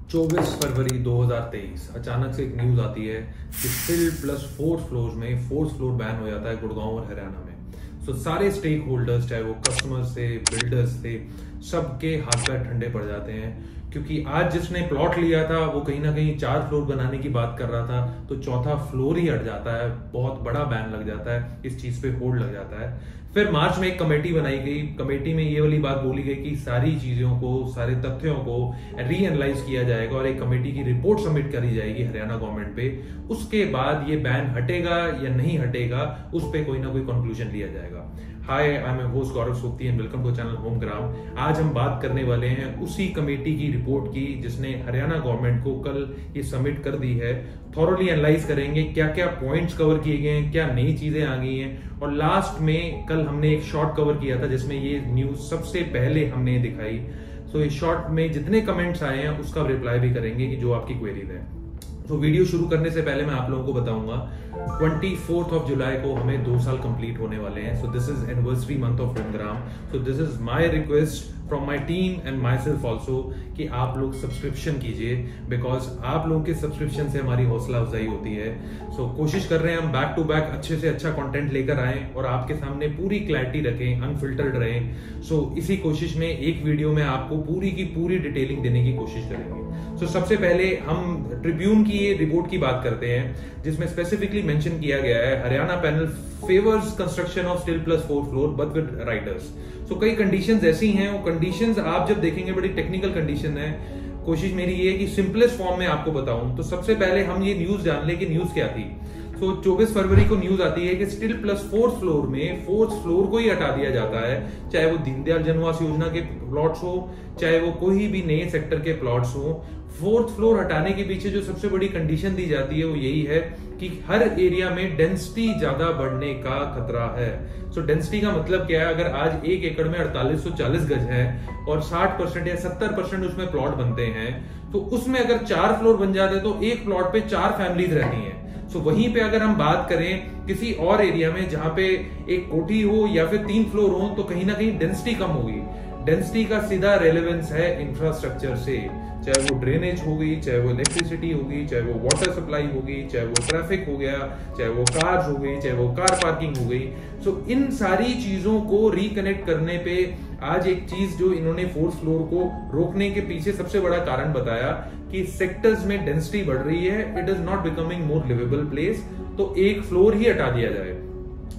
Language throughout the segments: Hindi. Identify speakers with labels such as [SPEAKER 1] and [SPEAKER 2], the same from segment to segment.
[SPEAKER 1] 24 फरवरी 2023 अचानक से एक न्यूज आती है कि स्टिल प्लस 4 फ्लोर में फोर्थ फ्लोर बैन हो जाता है गुड़गांव और हरियाणा में। सो सारे स्टेक होल्डर्स, चाहे वो कस्टमर्स थे, बिल्डर्स थे, सबके हाथ पैर ठंडे पड़ जाते हैं। क्योंकि आज जिसने प्लॉट लिया था वो कहीं ना कहीं 4 फ्लोर बनाने की बात कर रहा था, तो चौथा फ्लोर ही हट जाता है, बहुत बड़ा बैन लग जाता है, इस चीज पे होल्ड लग जाता है। फिर मार्च में एक कमेटी बनाई गई। कमेटी में ये वाली बात बोली गई कि सारी चीजों को, सारे तथ्यों को रीएनालाइज किया जाएगा और एक कमेटी की रिपोर्ट सबमिट करी जाएगी हरियाणा गवर्नमेंट पे। उसके बाद ये बैन हटेगा या नहीं हटेगा, उस पे कोई ना कोई कंक्लूजन लिया जाएगा। Hi, I am host Gaurav Sopati and welcome to channel Homegram. आज हम बात करने वाले हैं उसी कमेटी की रिपोर्ट की जिसने हरियाणा गवर्नमेंट को कल ये सबमिट कर दी है। थॉरोली एनालाइज करेंगे क्या क्या पॉइंट्स कवर किए गए हैं, क्या नई चीजें आ गई हैं, और लास्ट में कल हमने एक शॉर्ट कवर किया था जिसमें ये न्यूज सबसे पहले हमने दिखाई। सो इस शॉर्ट में जितने कमेंट्स आए हैं उसका रिप्लाई भी करेंगे कि जो आपकी क्वेरीज है। तो वीडियो शुरू करने से पहले मैं आप लोगों को बताऊंगा 24 ऑफ जुलाई को हमें 2 साल कंप्लीट होने वाले हैं। So this is anniversary month of Homegram. So this is my request from my team and myself also कि आप लोग सब्सक्रिप्शन कीजिए, बिकॉज आप लोगों के सब्सक्रिप्शन से हमारी हौसला अफजाई होती है। सो कोशिश कर रहे हैं हम बैक टू बैक अच्छे से अच्छा कंटेंट लेकर आए और आपके सामने पूरी क्लैरिटी रखें, अनफिल्टर्ड रहें। सो इसी कोशिश में एक वीडियो में आपको पूरी की पूरी डिटेलिंग देने की कोशिश करेंगे। सो सबसे पहले हम ट्रिब्यून की ये रिपोर्ट की बात करते हैं जिसमें स्पेसिफिकली मेंशन किया गया है Haryana panel favours construction of stilt plus 4 floor but with riders. So कई कंडीशंस ऐसी हैं, वो कंडीशंस आप जब देखेंगे बड़ी टेक्निकल कंडीशन है। कोशिश मेरी ये है कि सिंपलेस्ट फॉर्म में आपको बताऊं। तो सबसे पहले हम ये न्यूज जान ले कि न्यूज क्या थी। सो 24 फरवरी को न्यूज आती है कि स्टिल प्लस 4 फ्लोर में 4th फ्लोर को ही हटा दिया जाता है, चाहे वो दीनदयाल जनवास योजना के प्लॉट्स हो, चाहे वो कोई भी नए सेक्टर के प्लॉट्स हो। 4th फ्लोर हटाने के पीछे जो सबसे बड़ी कंडीशन दी जाती है वो यही है कि हर एरिया में डेंसिटी ज्यादा बढ़ने का खतरा है। सो डेंसिटी का मतलब क्या है? अगर आज 1 एकड़ में 4840 गज है और 60% या 70% उसमें प्लॉट बनते हैं, तो उसमें अगर 4 फ्लोर बन जाते तो एक प्लॉट पे 4 फैमिलीज रहती हैं। सो वहीं पे अगर हम बात करें किसी और एरिया में जहां पे एक कोठी हो या फिर 3 फ्लोर हो, तो कहीं ना कहीं डेंसिटी कम होगी। डेंसिटी का सीधा रेलेवेंस है इंफ्रास्ट्रक्चर से, चाहे वो ड्रेनेज होगी, चाहे वो इलेक्ट्रिसिटी होगी, चाहे वो वाटर सप्लाई होगी, चाहे वो ट्रैफिक हो गया, चाहे वो कार्स हो गई, चाहे वो कार पार्किंग हो गई। सो इन सारी चीजों को रिकनेक्ट करने पे आज एक चीज जो इन्होंने 4th फ्लोर को रोकने के पीछे सबसे बड़ा कारण बताया कि सेक्टर्स में डेंसिटी बढ़ रही है, it is not becoming more livable place, तो एक फ्लोर ही हटा दिया जाए।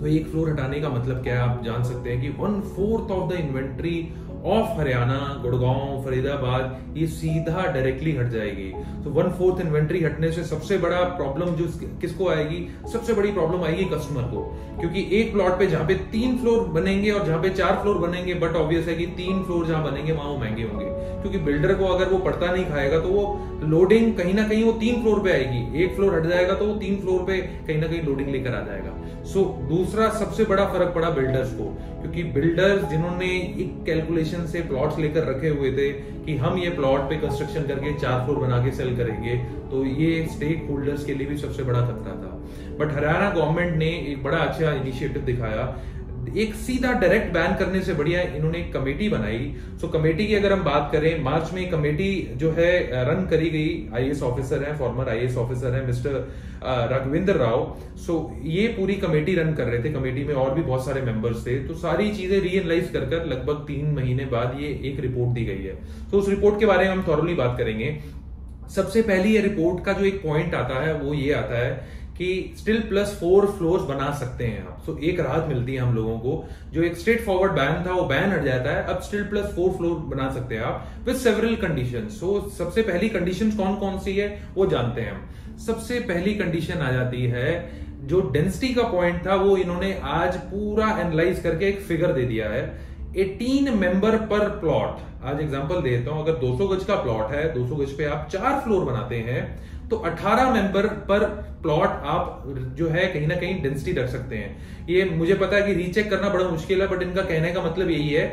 [SPEAKER 1] तो एक फ्लोर हटाने का मतलब क्या है आप जान सकते हैं कि 1/4 of the inventory of Haryana, Gurgaon, Faridabad ये सीधा डायरेक्टली हट जाएगी। तो 1/4 इन्वेंट्री हटने से सबसे बड़ा प्रॉब्लम जो किसको आएगी? सबसे बड़ी प्रॉब्लम आएगी कस्टमर को, क्योंकि एक प्लॉट पे जहां पे 3 फ्लोर बनेंगे और जहां पे 4 फ्लोर बनेंगे, बट ऑब्वियस है कि 3 फ्लोर जहां बनेंगे वहां वो महंगे होंगे, क्योंकि बिल्डर को अगर वो पड़ता नहीं खाएगा तो वो लोडिंग कहीं ना कहीं वो 3 फ्लोर पे आएगी। एक फ्लोर हट जाएगा तो वो 3 फ्लोर पे कहीं ना कहीं लोडिंग लेकर आ जाएगा। सो दूसरा सबसे बड़ा फर्क पड़ा बिल्डर्स को, क्योंकि बिल्डर्स जिन्होंने एक कैलकुलेशन से प्लॉट्स लेकर रखे हुए थे कि हम ये प्लॉट पे कंस्ट्रक्शन करके 4 फ्लोर बना के सेल करेंगे, तो ये स्टेक होल्डर्स के लिए भी सबसे बड़ा खतरा था। बट हरियाणा गवर्नमेंट ने एक बड़ा अच्छा इनिशिएटिव दिखाया, एक सीधा डायरेक्ट बैन करने से बढ़िया इन्होंने एक कमेटी बनाई। सो कमेटी की अगर हम बात करें, मार्च में कमेटी जो है रन करी गई, आईएएस ऑफिसर है, फॉर्मर आईएएस ऑफिसर है मिस्टर राघवेंद्र राव। सो ये पूरी कमेटी रन कर रहे थे। कमेटी में और भी बहुत सारे मेंबर्स थे। तो सारी चीजें रीएनालाइज कर लगभग 3 महीने बाद ये एक रिपोर्ट दी गई है। तो उस रिपोर्ट के बारे में हम थॉरली बात करेंगे। सबसे पहली ये रिपोर्ट का जो एक पॉइंट आता है वो ये आता है कि स्टिल प्लस 4 फ्लोर्स बना सकते हैं आप। सो एक राहत मिलती है हम लोगों को, जो एक स्ट्रेट फॉरवर्ड बैन था वो बैन हट जाता है, अब स्टिल प्लस 4 फ्लोर बना सकते हैं आप विद सेवरल कंडीशन। सो सबसे पहली कंडीशन कौन कौन सी है वो जानते हैं हम। सबसे पहली कंडीशन आ जाती है, जो डेंसिटी का पॉइंट था वो इन्होंने आज पूरा एनालाइज करके एक फिगर दे दिया है, 18 मेंबर पर प्लॉट। आज एग्जांपल देता हूं, अगर 200 गज का प्लॉट है, 200 गज पे आप 4 फ्लोर बनाते हैं, तो 18 मेंबर पर प्लॉट आप जो है कहीं ना कहीं डेंसिटी रख सकते हैं। ये मुझे पता है कि रीचेक करना बड़ा मुश्किल है, बट इनका कहने का मतलब यही है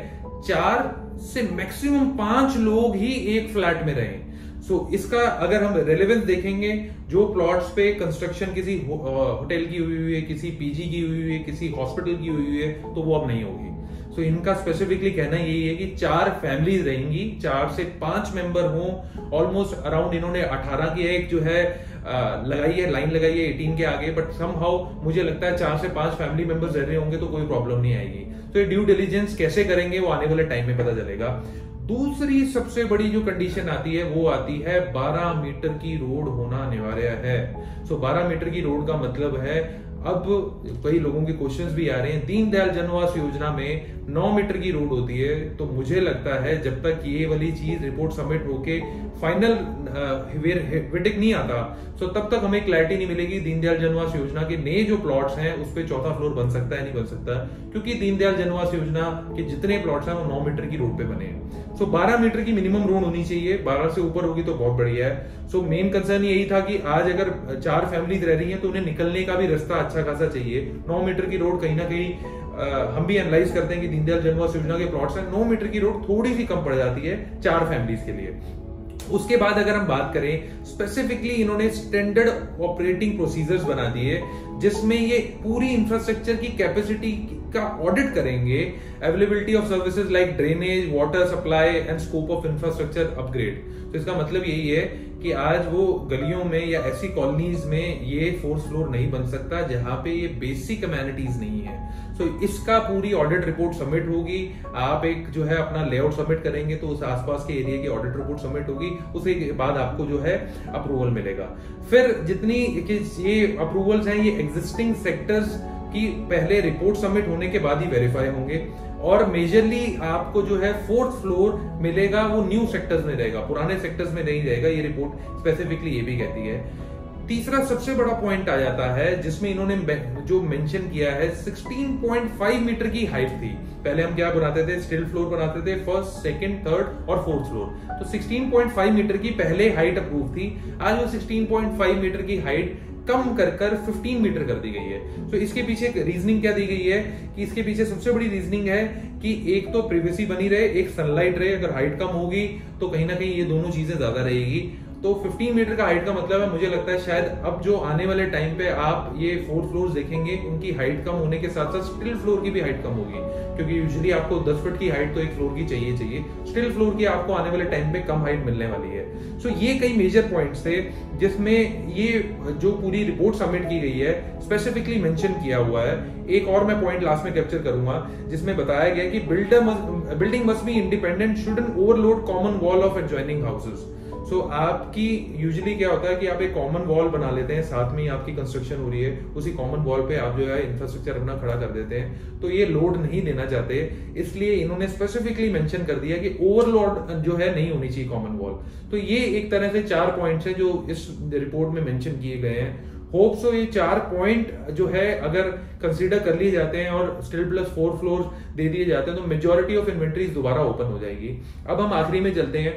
[SPEAKER 1] 4 से मैक्सिमम 5 लोग ही एक फ्लैट में रहें। सो इसका अगर हम रेलेवेंस देखेंगे, जो प्लॉट्स पे कंस्ट्रक्शन किसी होटल की हुई है, किसी पीजी की हुई है, किसी हॉस्पिटल की हुई है, तो वो अब नहीं होगी। सो इनका स्पेसिफिकली कहना यही है कि 4 फैमिलीज रहेंगी, 4 से 5 मेंबर हों। ऑलमोस्ट अराउंड इन्होंने 18 की एक जो है लगाई है, लाइन लगाई है 18 के आगे, बट समहाउ मुझे लगता है 4 से 5 फैमिली मेंबर्स रह रहे होंगे तो कोई प्रॉब्लम नहीं आएगी। तो ये ड्यू डिलीजेंस कैसे करेंगे वो आने वाले टाइम में पता चलेगा। दूसरी सबसे बड़ी जो कंडीशन आती है वो आती है 12 मीटर की रोड होना अनिवार्य है। सो 12 मीटर की रोड का मतलब है, अब कई लोगों के क्वेश्चंस भी आ रहे हैं, दीनदयाल जनआवास योजना में 9 मीटर की रोड होती है, तो मुझे लगता है जब तक ये वाली चीज रिपोर्ट सबमिट होके फाइनल वर्डिक्ट नहीं आता, तो तब तक हमें क्लैरिटी नहीं मिलेगी दीनदयाल जनआवास योजना के नए जो प्लॉट्स हैं उस पे चौथा फ्लोर बन सकता है नहीं बन सकता, क्योंकि दीनदयाल जनआवास योजना के जितने प्लॉट्स हैं वो 9 मीटर की रोड पे बने हैं। सो 12 मीटर की मिनिमम रोड होनी चाहिए, 12 से ऊपर होगी तो बहुत बढ़िया है। सो मेन कंसर्न यही था कि आज अगर 4 फैमिलीज रह रही हैं तो उन्हें निकलने का भी रास्ता अच्छा खासा चाहिए। 9 मीटर की रोड कहीं ना कहीं हम भी एनालाइज करते हैं कि दीनदयाल जनआवास योजना के प्लॉट्स हैं, 9 मीटर की रोड थोड़ी सी कम पड़ जाती है 4 फैमिलीज के लिए। उसके बाद अगर हम बात करें स्पेसिफिकली, इन्होंने स्टैंडर्ड ऑपरेटिंग प्रोसीजर्स बना दिए जिसमें ये पूरी इंफ्रास्ट्रक्चर की कैपेसिटी का ऑडिट करेंगे, availability of services like drainage, water supply and scope of infrastructure upgrade. तो इसका मतलब यही है कि आज वो गलियों में या ऐसी कॉलोनीज में ये 4th फ्लोर नहीं बन सकता जहां पे ये बेसिक अमेनिटीज नहीं है। तो इसका पूरी ऑडिट रिपोर्ट सबमिट होगी, आप एक जो है अपना लेआउट सबमिट करेंगे तो उस आसपास के एरिया की ऑडिट रिपोर्ट सबमिट होगी, उसके बाद आपको जो है अप्रूवल मिलेगा। फिर जितनी ये अप्रूवल्स हैं ये एग्जिस्टिंग सेक्टर्स की पहले रिपोर्ट सबमिट होने के बाद ही वेरीफाई होंगे, और मेजरली आपको जो है 4th फ्लोर मिलेगा वो न्यू सेक्टर्स में रहेगा, पुराने सेक्टर्स में नहीं रहेगा, ये रिपोर्ट स्पेसिफिकली ये भी कहती है। तीसरा सबसे बड़ा पॉइंट आ जाता है जिसमें इन्होंने जो मेंशन किया है 16.5 मीटर की हाइट थी। पहले हम क्या बनाते थे, स्टिल फ्लोर बनाते थे, 1st, 2nd, 3rd और 4th फ्लोर। तो 16.5 मीटर की पहले हाइट अप्रूव थी, आज वो 16.5 मीटर की हाइट कम कर 15 मीटर कर दी गई है। तो इसके पीछे रीजनिंग क्या दी गई है कि इसके पीछे सबसे बड़ी रीजनिंग है कि एक तो प्रिवेसी बनी रहे, एक सनलाइट रहे। अगर हाइट कम होगी तो कहीं ना कहीं ये दोनों चीजें ज्यादा रहेगी। तो 15 मीटर का हाइट का मतलब है, मुझे लगता है शायद अब जो आने वाले टाइम पे आप ये 4 फ्लोर्स देखेंगे उनकी हाइट कम होने के साथ साथ स्टिल फ्लोर की भी हाइट कम होगी, क्योंकि यूजुअली आपको 10 फीट की हाइट तो एक फ्लोर की चाहिए, स्टिल फ्लोर की आपको आने वाले टाइम पे कम हाइट मिलने वाली है। सो ये कई मेजर पॉइंट्स थे जिसमें ये जो पूरी रिपोर्ट सबमिट की गई है स्पेसिफिकली मेंशन किया हुआ है। एक और मैं पॉइंट लास्ट में कैप्चर करूंगा जिसमें बताया गया कि building must be independent, shouldn't overload common wall of adjoining houses. So आपकी यूजुअली क्या होता है कि आप एक कॉमन वॉल बना लेते हैं, साथ में ही आपकी कंस्ट्रक्शन हो रही है, उसी कॉमन वॉल पे आप जो है इंफ्रास्ट्रक्चर अपना खड़ा कर देते हैं, तो ये लोड नहीं देना चाहते, इसलिए इन्होंने स्पेसिफिकली मेंशन कर दिया कि ओवरलोड जो है नहीं होनी चाहिए कॉमन वॉल। तो ये एक तरह से 4 पॉइंट्स हैं जो इस रिपोर्ट में मेंशन किए गए हैं। होप सो ये 4 पॉइंट जो है अगर कंसीडर कर लिए जाते हैं और स्टिल प्लस 4 फ्लोर दे दिए जाते हैं तो मेजोरिटी ऑफ इन्वेंट्रीज दोबारा ओपन हो जाएगी। अब हम आखिरी में चलते हैं,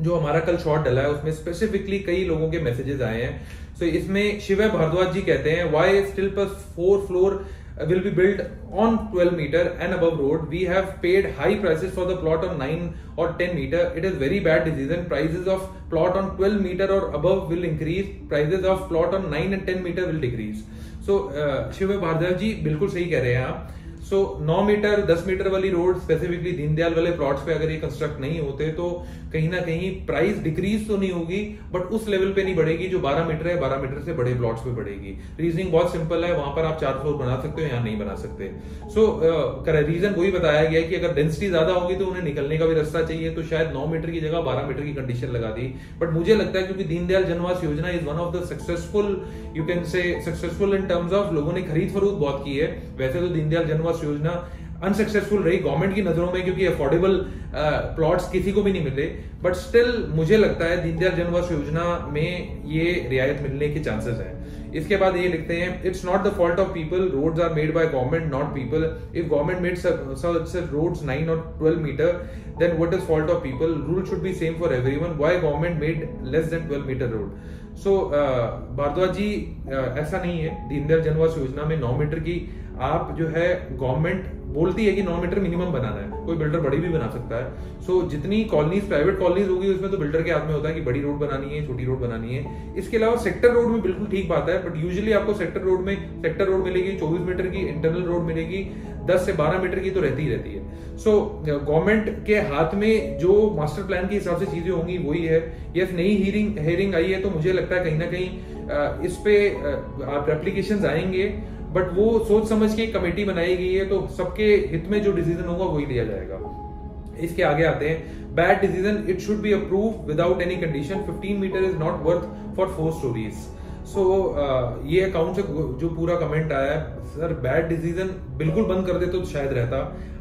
[SPEAKER 1] जो हमारा कल शॉर्ट डला है उसमें स्पेसिफिकली कई लोगों के मैसेजेस आए हैं। सो इसमें शिवय भारद्वाज जी कहते हैं, why still plus 4 floor will be built on 12 meter and above road. We have paid high prices for the plot on 9 or 10 meter. It is very bad decision. Prices of plot on 12 meter or above will increase. Prices of plot on 9 and 10 meter will decrease. So Shivay Bhardwaj ji बिल्कुल सही कह रहे हैं आप। सो 9 मीटर 10 मीटर वाली रोड स्पेसिफिकली दीनदयाल वाले प्लॉट्स पे अगर ये कंस्ट्रक्ट नहीं होते तो कहीं ना कहीं प्राइस डिक्रीज तो नहीं होगी, बट उस लेवल पे नहीं बढ़ेगी जो 12 मीटर है, 12 मीटर से बड़े प्लॉट्स पे बढ़ेगी। रीजनिंग बहुत सिंपल है, वहां पर आप 4 फ्लोर बना सकते हो, यहाँ नहीं बना सकते। सो रीजन वही बताया गया है कि अगर डेंसिटी ज्यादा होगी तो उन्हें निकलने का भी रास्ता चाहिए, तो शायद 9 मीटर की जगह 12 मीटर की कंडीशन लगा दी। बट मुझे लगता है क्योंकि दीनदयाल जनआवास योजना is one of the successful, you can say successful in terms of लोगों ने खरीद फरोख्त बहुत की है। वैसे तो दीनदयाल जनआवास योजना अनसक्सेसफुल रही गवर्नमेंट की नजरों में क्योंकि अफोर्डेबल प्लॉट्स किसी को भी नहीं मिले, बट स्टिल मुझे लगता है दीनदयाल जनआवास योजना में ये रियायत मिलने के चांसेस हैं। इसके बाद ये लिखते हैं, it's not the fault of people, roads are made by government not people. If government made such roads 9 or 12 meter, then what is fault of people? Rule should be same for everyone. Why government made less than 12 meter road? सो भारद्वाज जी ऐसा नहीं है, दीनदयाल जनआवास योजना में 9 मीटर की आप जो है गवर्नमेंट बोलती है कि 9 मीटर मिनिमम बनाना है, कोई बिल्डर बड़ी भी बना सकता है। सो जितनी कॉलोनीज प्राइवेट कॉलोनीज होगी उसमें तो बिल्डर के हाथ में होता है कि बड़ी रोड बनानी है, छोटी रोड बनानी है। इसके अलावा सेक्टर रोड में बिल्कुल ठीक बात है, बट यूजुअली आपको सेक्टर रोड मिलेगी 24 मीटर की, इंटरनल रोड मिलेगी 10 से 12 मीटर की तो रहती ही रहती है। सो गवर्नमेंट के हाथ में जो मास्टर प्लान के हिसाब से चीजें होंगी वही है। यस, नई हेयरिंग आई है तो मुझे लगता है कहीं ना कहीं इस पे एप्लीकेशंस आएंगे, बट वो सोच समझ के कमेटी बनाई गई है तो सबके हित में जो डिसीजन होगा वही लिया जाएगा। इसके आगे आते हैं, bad decision, it should be approve without any condition, 15 metre is not worth for 4 storeys. So ये अकाउंट से जो पूरा कमेंट आया है, सर बैड डिसीजन बिल्कुल बंद कर दे तो शायद रहता।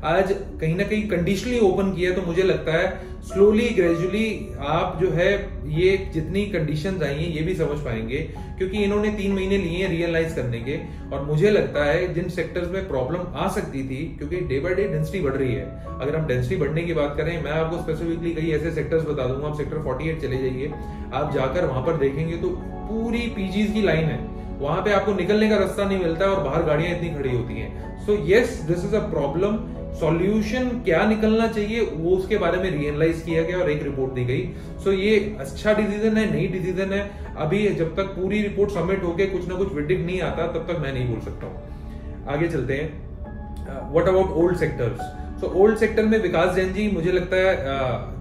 [SPEAKER 1] आज कहीं ना कहीं कंडीशनली ओपन किया तो मुझे लगता है स्लोली ग्रेजुअली आप जो है ये जितनी कंडीशंस आई हैं ये भी समझ पाएंगे, क्योंकि इन्होंने 3 महीने लिए हैं रियलाइज करने के। और मुझे लगता है जिन सेक्टर्स में प्रॉब्लम आ सकती थी, क्योंकि डे बाय डे डेंसिटी बढ़ रही है, अगर हम डेंसिटी बढ़ने की बात करें, मैं आपको स्पेसिफिकली कई ऐसे सेक्टर्स बता दूंगा, आप सेक्टर 48 चले जाइए, आप जाकर वहां पर देखेंगे तो पूरी पीजीज की लाइन है, वहां पे आपको निकलने का रास्ता नहीं मिलता है और बाहर गाड़ियां इतनी खड़ी होती हैं। So yes, this is a problem. Solution क्या निकलना चाहिए वो उसके बारे में रियलाइज किया गया और एक रिपोर्ट दी गई। सो ये अच्छा डिसीजन है, नई डिसीजन है। अभी जब तक पूरी रिपोर्ट सबमिट होके कुछ ना कुछ वर्डिक्ट नहीं आता तब तक मैं नहीं बोल सकता हूँ। आगे चलते हैं, what about old sectors. So old sector में विकास जैन जी, मुझे लगता है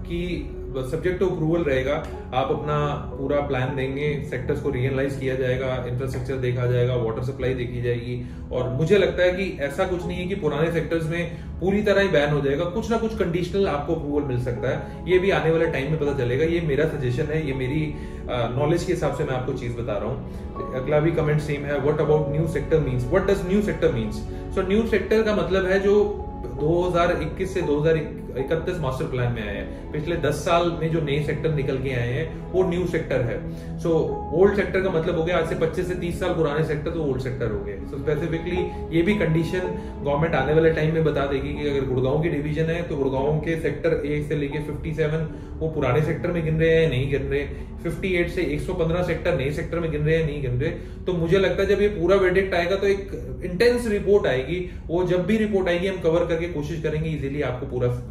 [SPEAKER 1] कि सब्जेक्ट टू अप्रूवल रहेगा, आप अपना पूरा प्लान देंगे, सेक्टर्स को रियलाइज किया जाएगा, इंफ्रास्ट्रक्चर देखा जाएगा, वाटर सप्लाई देखी जाएगी। और मुझे लगता है कि ऐसा कुछ नहीं है कि पुराने सेक्टर्स में पूरी तरह ही बैन हो जाएगा, कुछ ना कुछ कंडीशनल आपको अप्रूवल मिल सकता है, ये भी आने वाले टाइम में पता चलेगा। ये मेरा सजेशन है, ये मेरी नॉलेज के हिसाब से मैं आपको चीज बता रहा हूँ। अगला भी कमेंट सेम है, what about new sector means, what does new sector means. So new sector का मतलब है जो 2021 से 2031 मास्टर प्लान में आए हैं, पिछले 10 साल में जो नए सेक्टर निकल के आए हैं वो न्यू सेक्टर है। सो ओल्ड सेक्टर का मतलब हो गया आज से 25 से 30 साल पुराने सेक्टर, तो ओल्ड सेक्टर हो गए। सो स्पेसिफिकली ये भी कंडीशन गवर्नमेंट आने वाले टाइम में बता देगी कि अगर गुड़गांव की डिवीजन है तो गुड़गांव के सेक्टर 1 से लेके 57 वो पुराने सेक्टर में गिन रहे हैं नहीं गिन रहे, 58 से 115 सेक्टर नए सेक्टर में गिन रहे हैं नहीं गिन रहे। तो मुझे लगता है जब ये पूरा वर्डिक्ट आएगा तो एक इंटेंस रिपोर्ट आएगी, वो जब भी रिपोर्ट आएगी हम कवर करके कोशिश करेंगे इजीली आपको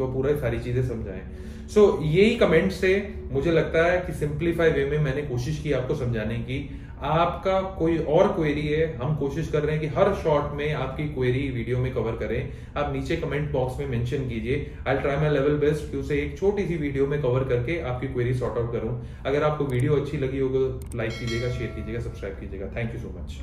[SPEAKER 1] पूरा सारी चीजें समझाएं। सो यही कमेंट से मुझे लगता है कि सिंप्लीफाई वे में मैंने कोशिश की आपको समझाने की। आपका कोई और क्वेरी है, हम कोशिश कर रहे हैं कि हर शॉर्ट में आपकी क्वेरी वीडियो में कवर करें। आप नीचे कमेंट बॉक्स में मेंशन कीजिए, I will try my level best कि उसे एक छोटी सी वीडियो में कवर करके आपकी क्वेरी सॉर्ट आउट करूं। अगर आपको वीडियो अच्छी लगी होगी तो लाइक कीजिएगा, शेयर कीजिएगा, सब्सक्राइब कीजिएगा। Thank you so much.